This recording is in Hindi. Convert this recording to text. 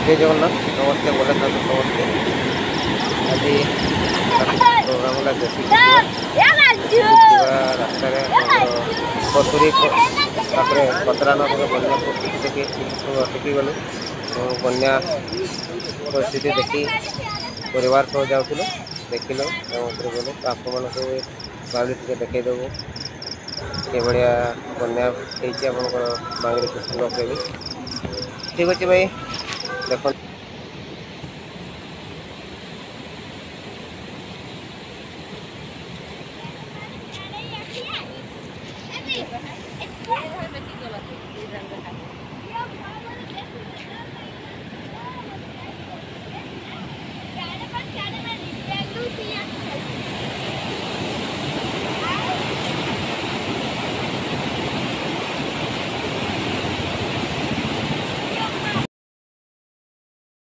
जय जगन्नाथ नमस्ते बोले था नमस्ते आज प्रोग्राम है देशी रास्ता कतुरी पाखे कतरा नदी बन्या परिस्थिति अटकी गलु बन्या परिस्थिति देखी परिवार सह जाऊँ देखिल गलु आप टे देखईदेव के भाया बन्या होती आपंकर बांगरी कृष्ण ठीक अच्छे भाई देख